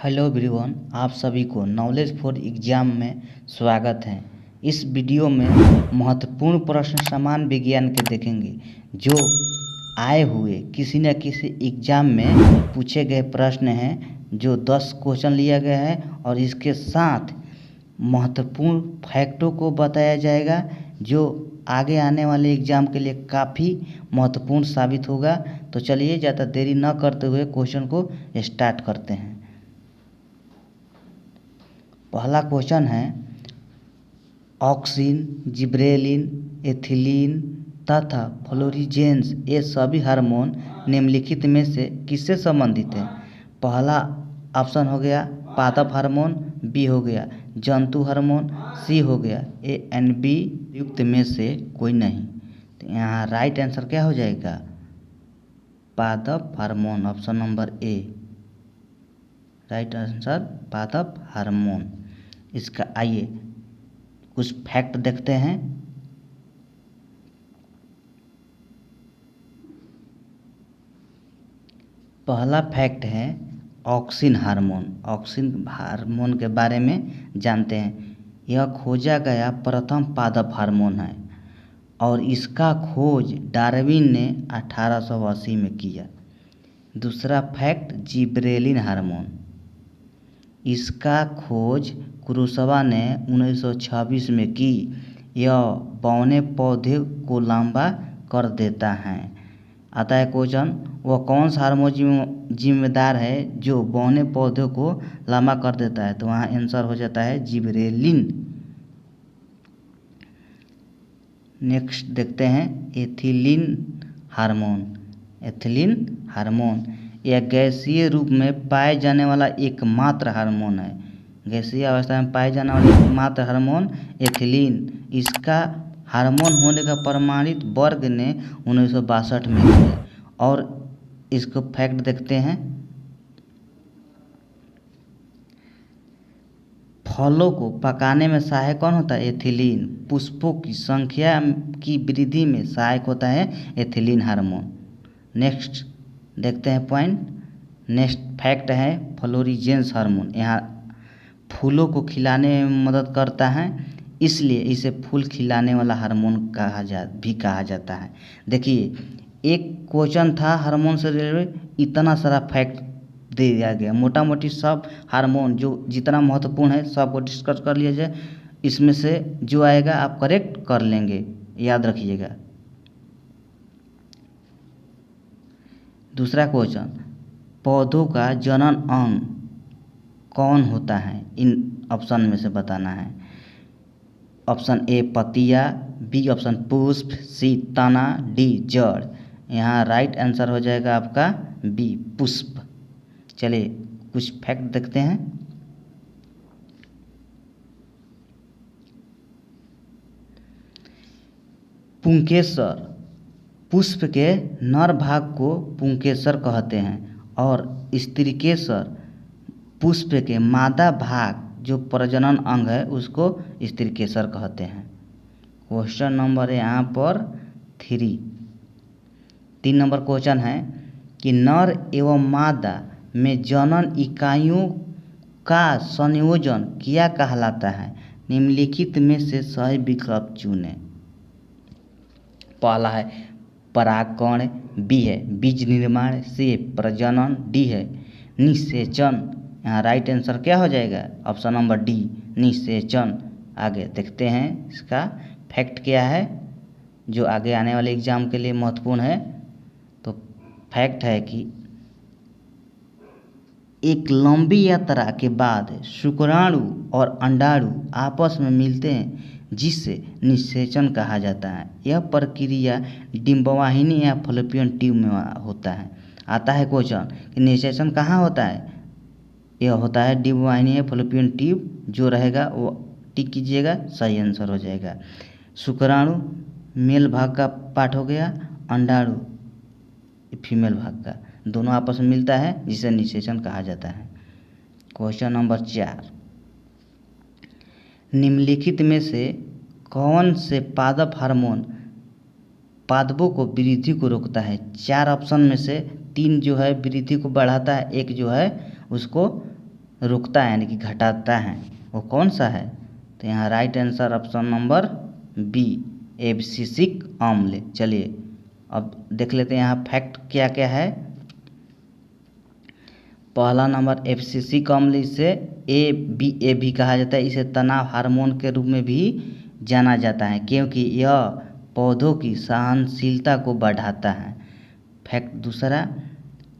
Hello everyone, आप सभी को नॉलेज फॉर एग्जाम में स्वागत है। इस वीडियो में महत्वपूर्ण प्रश्न समान विज्ञान के देखेंगे जो आए हुए किसी न किसी एग्जाम में पूछे गए प्रश्न हैं, जो 10 क्वेश्चन लिया गया है और इसके साथ महत्वपूर्ण फैक्टों को बताया जाएगा जो आगे आने वाले एग्ज़ाम के लिए काफ़ी महत्वपूर्ण साबित होगा। तो चलिए ज़्यादा देरी न करते हुए क्वेश्चन को स्टार्ट करते हैं। पहला क्वेश्चन है, ऑक्सिन, जिब्रेलिन, एथिलीन तथा फ्लोरीजेंस ये सभी हार्मोन निम्नलिखित में से किससे संबंधित है? पहला ऑप्शन हो गया पादप हार्मोन, बी हो गया जंतु हार्मोन, सी हो गया ए एंड बी युक्त में से कोई नहीं। तो यहाँ राइट आंसर क्या हो जाएगा? पादप हार्मोन, ऑप्शन नंबर ए राइट आंसर पादप हार्मोन। इसका आइए कुछ फैक्ट देखते हैं। पहला फैक्ट है ऑक्सिन हार्मोन। ऑक्सिन हार्मोन के बारे में जानते हैं। यह खोजा गया प्रथम पादप हार्मोन है और इसका खोज डार्विन ने 1880 में किया। दूसरा फैक्ट जिब्रेलिन हार्मोन, इसका खोज क्रूसवा ने 1926 में की। यह बौने पौधे को लंबा कर देता है। आता है क्वेश्चन, वह कौन सा हार्मोन जिम्मेदार है जो बौने पौधे को लंबा कर देता है? तो वहाँ आंसर हो जाता है जिब्रेलिन। नेक्स्ट देखते हैं एथिलीन हार्मोन। एथिलीन हार्मोन यह गैसीय रूप में पाए जाने वाला एकमात्र हार्मोन है। गैसीय अवस्था में पाए जाने वाला एकमात्र हार्मोन एथिलीन। इसका हार्मोन होने का प्रमाणित वर्ग ने 1962 में किया। और इसको फैक्ट देखते हैं। फलों को पकाने में सहायक कौन होता है? एथिलीन। पुष्पों की संख्या की वृद्धि में सहायक होता है एथिलीन हार्मोन। नेक्स्ट देखते हैं पॉइंट। नेक्स्ट फैक्ट है फ्लोरीजेंस हार्मोन। यहाँ फूलों को खिलाने में मदद करता है, इसलिए इसे फूल खिलाने वाला हार्मोन कहा जाता है। देखिए, एक क्वेश्चन था हार्मोन से रिलेटेड, इतना सारा फैक्ट दे दिया गया। मोटा मोटी सब हार्मोन जो जितना महत्वपूर्ण है सबको डिस्कस कर लिया जाए। इसमें से जो आएगा आप करेक्ट कर लेंगे, याद रखिएगा। दूसरा क्वेश्चन, पौधों का जनन अंग कौन होता है? इन ऑप्शन में से बताना है। ऑप्शन ए पत्तियाँ, बी ऑप्शन पुष्प, सी तना, डी जड़। यहाँ राइट आंसर हो जाएगा आपका बी पुष्प। चलिए कुछ फैक्ट देखते हैं। पुंकेसर, पुष्प के नर भाग को पुंकेसर कहते हैं और स्त्रीकेसर पुष्प के मादा भाग जो प्रजनन अंग है उसको स्त्रीकेसर कहते हैं। क्वेश्चन नंबर यहाँ पर 3 नंबर क्वेश्चन है कि नर एवं मादा में जनन इकाइयों का संयोजन क्या कहलाता है? निम्नलिखित में से सही विकल्प चुनें। पहला है परागकण, बी है बीज निर्माण, सी है प्रजनन, डी है निषेचन। यहाँ राइट आंसर क्या हो जाएगा? ऑप्शन नंबर डी निषेचन। आगे देखते हैं इसका फैक्ट क्या है जो आगे आने वाले एग्जाम के लिए महत्वपूर्ण है। तो फैक्ट है कि एक लंबी यात्रा के बाद शुक्राणु और अंडाणु आपस में मिलते हैं जिससे निषेचन कहा जाता है। यह प्रक्रिया डिंबवाहिनी या फैलोपियन ट्यूब में होता है। आता है क्वेश्चन कि निषेचन कहाँ होता है? यह होता है डिंबवाहिनी या फैलोपियन ट्यूब। जो रहेगा वो टिक कीजिएगा, सही आंसर हो जाएगा। शुक्राणु मेल भाग का पार्ट हो गया, अंडाणु फीमेल भाग का, दोनों आपस में मिलता है जिसे निषेचन कहा जाता है। क्वेश्चन नंबर 4, निम्नलिखित में से कौन से पादप हार्मोन पादपों को वृद्धि को रोकता है? 4 ऑप्शन में से 3 जो है वृद्धि को बढ़ाता है, एक जो है उसको रुकता है यानी कि घटाता है, वो कौन सा है? तो यहाँ right answer option number B, abscisic अम्ल। चलिए अब देख लेते हैं यहाँ फैक्ट क्या क्या है। पहला नंबर, एब्सिसिक अम्ल इसे ए भी कहा जाता है। इसे तनाव हार्मोन के रूप में भी जाना जाता है क्योंकि यह पौधों की सहनशीलता को बढ़ाता है। फैक्ट दूसरा,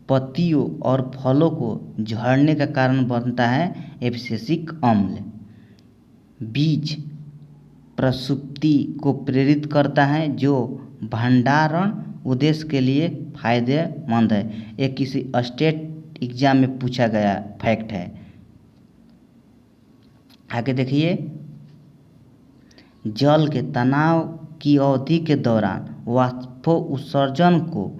पत्तियों और फलों को झड़ने का कारण बनता है एब्सिसिक अम्ल। बीज प्रसुप्ति को प्रेरित करता है जो भंडारण उद्देश्य के लिए फायदेमंद है। ये किसी स्टेट एग्जाम में पूछा गया फैक्ट है। आगे देखिए, जल के तनाव की अवधि के दौरान वाष्पो उत्सर्जन को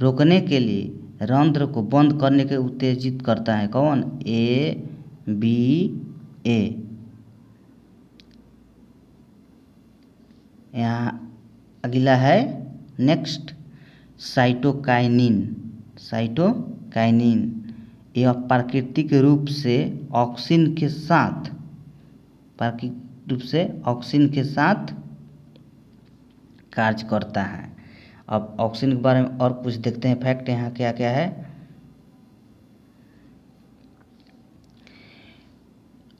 रोकने के लिए रंध्र को बंद करने के उत्तेजित करता है। कौन? ए। यहाँ अगला है नेक्स्ट, साइटोकाइनिन। यह प्राकृतिक रूप से ऑक्सीन के साथ कार्य करता है। अब ऑक्सीन के बारे में और कुछ देखते हैं फैक्ट यहाँ क्या क्या है।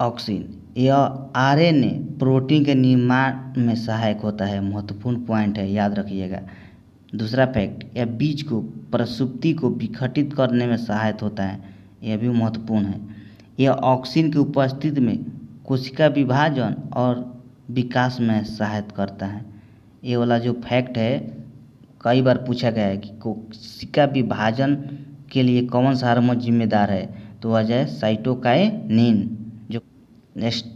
ऑक्सीन यह आरएनए प्रोटीन के निर्माण में सहायक होता है। महत्वपूर्ण पॉइंट है, याद रखिएगा। दूसरा फैक्ट, यह बीज को प्रसुप्ति को विघटित करने में सहायक होता है। यह भी महत्वपूर्ण है। यह ऑक्सीन की उपस्थिति में कोशिका विभाजन और विकास में सहायता करता है। ये वाला जो फैक्ट है कई बार पूछा गया है कि कोशिका विभाजन के लिए कौन सा हार्मोन जिम्मेदार है, तो वह है साइटोकाइनिन। जो नेक्स्ट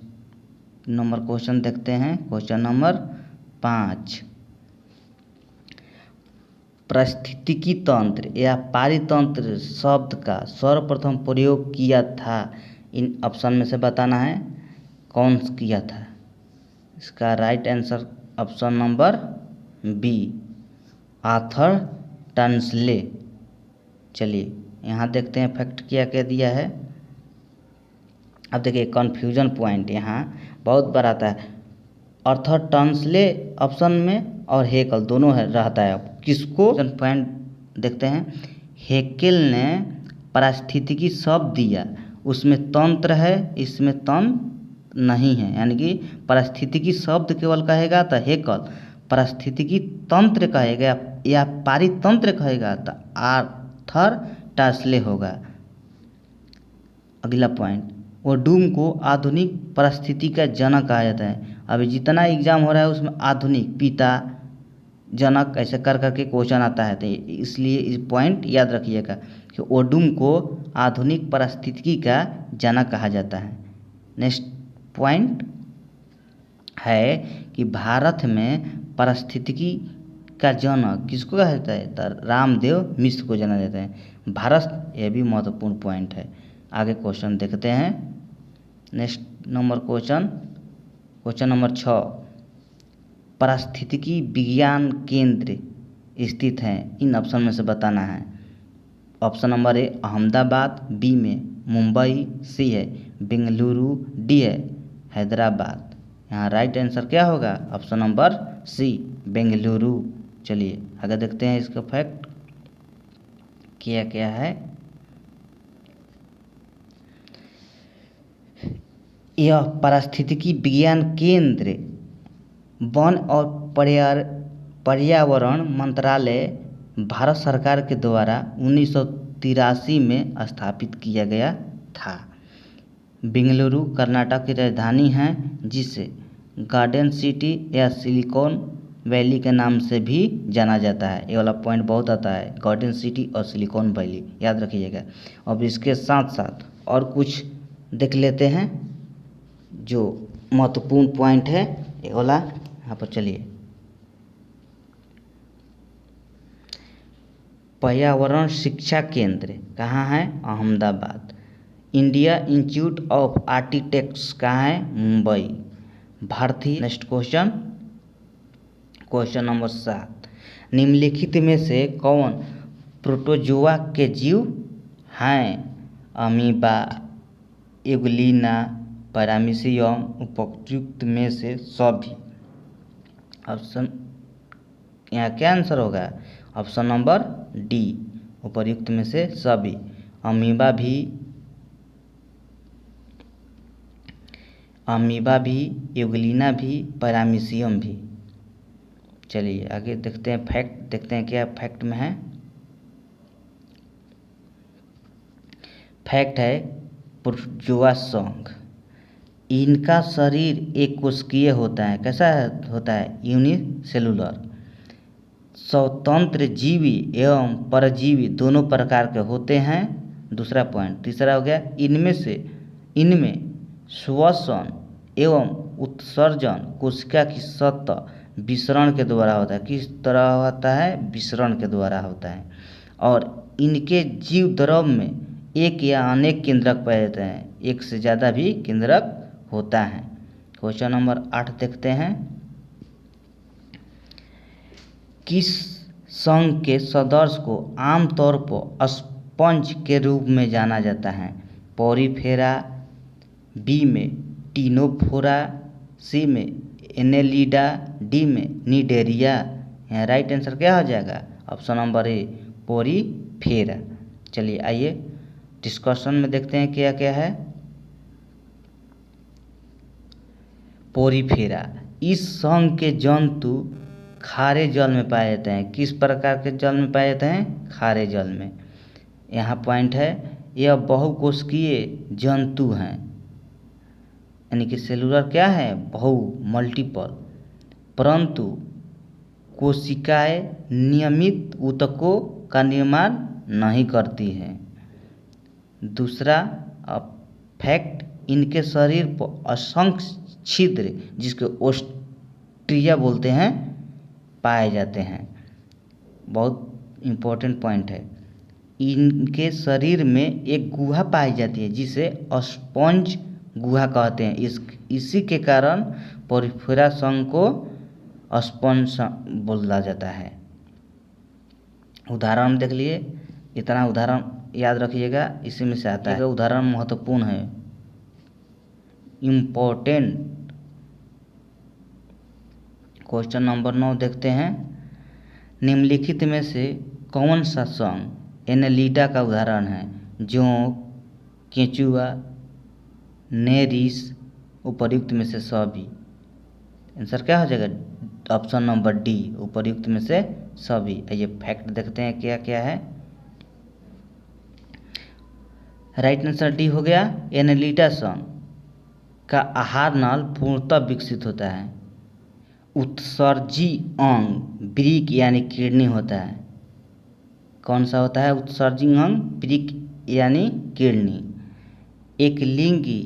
नंबर क्वेश्चन देखते हैं, क्वेश्चन नंबर 5, पारिस्थितिकी तंत्र या पारितंत्र शब्द का सर्वप्रथम प्रयोग किया था। इन ऑप्शन में से बताना है कौन किया था। इसका right answer option number B, Arthur Tansley. चलिए यहाँ देखते हैं फैक्ट क्या क्या दिया है। अब देखिए कन्फ्यूजन पॉइंट यहाँ बहुत बार आता है। आर्थर टनसले ऑप्शन में और हेकल दोनों है रहता है। अब किसको पॉइंट देखते हैं। हेकेल ने पारिस्थितिकी शब्द दिया, उसमें तंत्र है, इसमें तंत्र नहीं है, यानी कि पारिस्थितिकी शब्द केवल कहेगा तो हेकल, पारिस्थितिकी तंत्र कहेगा या पारितंत्र कहेगा तो आर्थर टनसले होगा। अगला पॉइंट, ओडूम को आधुनिक पारिस्थितिकी का जनक कहा जाता है। अभी जितना एग्जाम हो रहा है उसमें आधुनिक, पिता, जनक ऐसे कर करके क्वेश्चन आता है, तो इसलिए इस पॉइंट याद रखिएगा कि ओडूम को आधुनिक पारिस्थितिकी का जनक कहा जाता है। नेक्स्ट पॉइंट है कि भारत में पारिस्थितिकी का जनक किसको कहा जाता है, तो रामदेव मिश्र को जाना जाता है। भारत, यह भी महत्वपूर्ण पॉइंट है। आगे क्वेश्चन देखते हैं। नेक्स्ट नंबर क्वेश्चन नंबर 6, पारिस्थितिकी विज्ञान केंद्र स्थित है। इन ऑप्शन में से बताना है। Option number A Ahmedabad, B में मुंबई, सी है बेंगलुरु, डी है हैदराबाद। यहाँ राइट आंसर क्या होगा? Option number C, Bengaluru. चलिए आगे देखते हैं इसका फैक्ट क्या क्या है। यह पारिस्थितिकी विज्ञान केंद्र वन और पर्यावरण मंत्रालय भारत सरकार के द्वारा 1983 में स्थापित किया गया था। बेंगलुरु कर्नाटक की राजधानी है, जिसे गार्डन सिटी या सिलिकॉन वैली के नाम से भी जाना जाता है। ये वाला पॉइंट बहुत आता है, गार्डन सिटी और सिलिकॉन वैली, याद रखिएगा। अब इसके साथ साथ और कुछ देख लेते हैं जो महत्वपूर्ण पॉइंट है ये वाला यहाँ पर। चलिए, पर्यावरण शिक्षा केंद्र कहाँ है? Ahmedabad. India institute of architects कहाँ है? मुंबई। भारतीय। नेक्स्ट क्वेश्चन नंबर 7, निम्नलिखित में से कौन प्रोटोजोआ के जीव हैं? अमीबा, एगुलिना, पैरामीशियम उपयुक्त में से सभी। ऑप्शन यहाँ क्या आंसर होगा? ऑप्शन नंबर डी, उपयुक्त में से सभी। अमीबा भी, एगुलिना भी, पैरामीशियम भी। चलिए आगे देखते हैं, फैक्ट देखते हैं क्या फैक्ट में है। फैक्ट है प्रोटोजोआ संघ, इनका शरीर एक कोशिकीय होता है। कैसा होता है? यूनिसेलुलर। स्वतंत्र जीवी एवं परजीवी दोनों प्रकार के होते हैं। दूसरा पॉइंट। तीसरा हो गया, इनमें श्वसन एवं उत्सर्जन कोशिका की सतह विसरण के द्वारा होता है। किस तरह होता है? विसरण के द्वारा होता है। और इनके जीव द्रव में एक या अनेक केंद्रक पाए जाते हैं, एक से ज़्यादा भी केंद्रक होता है। क्वेश्चन नंबर 8 देखते हैं। किस संघ के सदस्य को आमतौर पर स्पंज के रूप में जाना जाता है? पोरीफेरा, बी में टिनोफोरा, सी में एनेलिडा, डी में निडेरिया। यहाँ राइट आंसर क्या हो जाएगा? ऑप्शन नंबर ए, पोरीफेरा। चलिए आइए डिस्कशन में देखते हैं क्या क्या है। पोरीफेरा, इस संघ के जंतु खारे जल में पाए जाते हैं। किस प्रकार के जल में पाए जाते हैं? खारे जल में। यहाँ पॉइंट है, यह बहुकोशिकीय जंतु हैं, यानी कि सेलुलर क्या है? मल्टीपल, परंतु कोशिकाएं नियमित ऊतकों का निर्माण नहीं करती हैं। दूसरा फैक्ट, इनके शरीर पर असंख्य छिद्र, जिसके ओस्ट्रिया बोलते हैं, पाए जाते हैं। बहुत इम्पोर्टेंट पॉइंट है। इनके शरीर में एक गुहा पाई जाती है जिसे स्पंज गुहा कहते हैं। इसी के कारण पोरीफेरा संघ को स्पंज बोला जाता है। उदाहरण देख लिए, इतना उदाहरण याद रखिएगा, इसी में से आता है। उदाहरण महत्वपूर्ण है, इम्पोर्टेंट। क्वेश्चन नंबर 9 देखते हैं। निम्नलिखित में से कौन सा संघ एनेलिडा का उदाहरण है? जोंक, केंचुआ, नेरिस, उपर्युक्त में से सभी। आंसर क्या हो जाएगा? ऑप्शन नंबर डी, उपर्युक्त में से सभी। ये फैक्ट देखते हैं क्या क्या है। राइट आंसर डी हो गया। एनेलिडा संघ का आहार नाल पूर्णतः विकसित होता है। उत्सर्जी अंग वृक्क यानी किडनी होता है। कौन सा होता है? उत्सर्जी अंग वृक्क यानी किडनी। एक लिंगी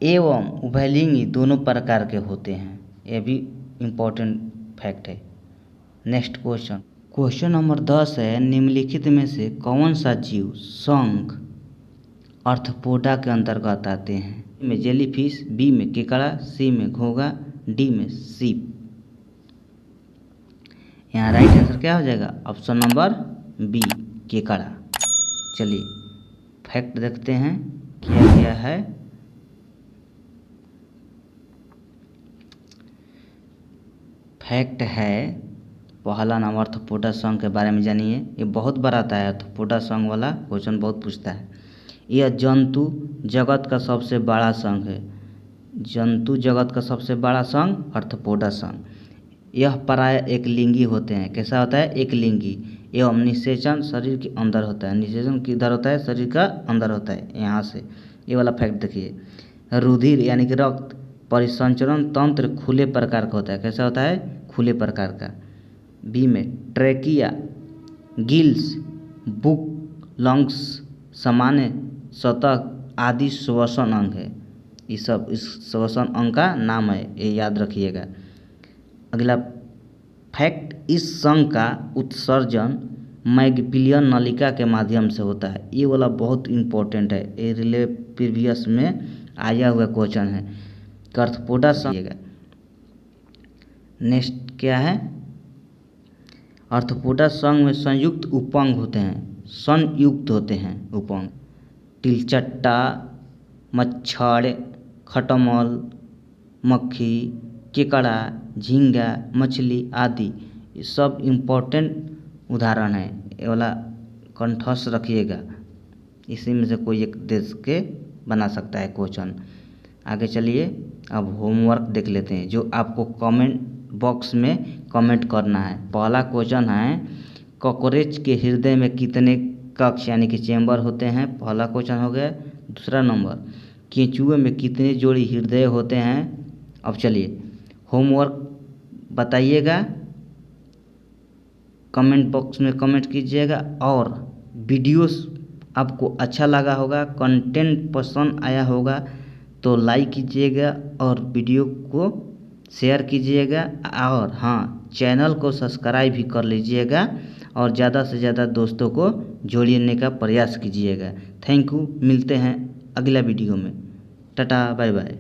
एवं उभयलिंगी दोनों प्रकार के होते हैं। यह भी इम्पोर्टेंट फैक्ट है। नेक्स्ट क्वेश्चन, क्वेश्चन नंबर 10 है। निम्नलिखित में से कौन सा जीव संघ आर्थ्रोपोडा के अंतर्गत आते हैं? ए में जेलीफिश, बी में केकड़ा, सी में घोंघा, डी में सीप। यहाँ राइट आंसर क्या हो जाएगा? ऑप्शन नंबर बी, केकड़ा। चलिए फैक्ट देखते हैं क्या क्या है। फैक्ट है, पहला नाम आर्थ्रोपोडा संघ के बारे में जानिए। ये बहुत बार आता है, आर्थ्रोपोडा संघ वाला क्वेश्चन बहुत पूछता है। यह जंतु जगत का सबसे बड़ा संघ है। जंतु जगत का सबसे बड़ा संघ आर्थ्रोपोडा संघ। यह प्राय एक लिंगी होते हैं। कैसा होता है? एक लिंगी। एवं निषेचन शरीर के अंदर होता है। निषेचन किधर होता है? शरीर का अंदर होता है, यहाँ से। ये वाला फैक्ट देखिए। रुधिर यानी कि रक्त परिसंचरण तंत्र खुले प्रकार का होता है। कैसा होता है? खुले प्रकार का। बी में ट्रेकिया, गिल्स, बुक, लंग्स, सामान्य सतह आदि श्वसन अंग है। ये सब इस श्वसन अंग का नाम है, ये याद रखिएगा। अगला फैक्ट, इस संघ का उत्सर्जन मैगपिलियन नलिका के माध्यम से होता है। ये वाला बहुत इम्पोर्टेंट है, ये रिले प्रीवियस में आया हुआ क्वेश्चन है। आर्थ्रोपोडा संघ। नेक्स्ट क्या है? आर्थ्रोपोडा संघ में संयुक्त उपंग होते हैं, संयुक्त होते हैं उपंग। तिलचट्टा, मच्छर, खटमल, मक्खी, केकड़ा, झींगा, मछली आदि ये सब इम्पोर्टेंट उदाहरण है। ये वाला कंठस्थ रखिएगा, इसी में से कोई एक देश के बना सकता है क्वेश्चन। आगे चलिए अब होमवर्क देख लेते हैं जो आपको कमेंट बॉक्स में कमेंट करना है। पहला क्वेश्चन है कॉकरोच के हृदय में कितने कक्ष यानी कि चेंबर होते हैं, पहला क्वेश्चन हो गया। दूसरा नंबर केंचुए में कितने जोड़ी हृदय होते हैं। अब चलिए होमवर्क बताइएगा, कमेंट बॉक्स में कमेंट कीजिएगा और वीडियोस आपको अच्छा लगा होगा, कंटेंट पसंद आया होगा तो लाइक कीजिएगा और वीडियो को शेयर कीजिएगा और हाँ चैनल को सब्सक्राइब भी कर लीजिएगा और ज़्यादा से ज़्यादा दोस्तों को जोड़ने का प्रयास कीजिएगा। थैंक यू, मिलते हैं अगला वीडियो में। Tata bye bye.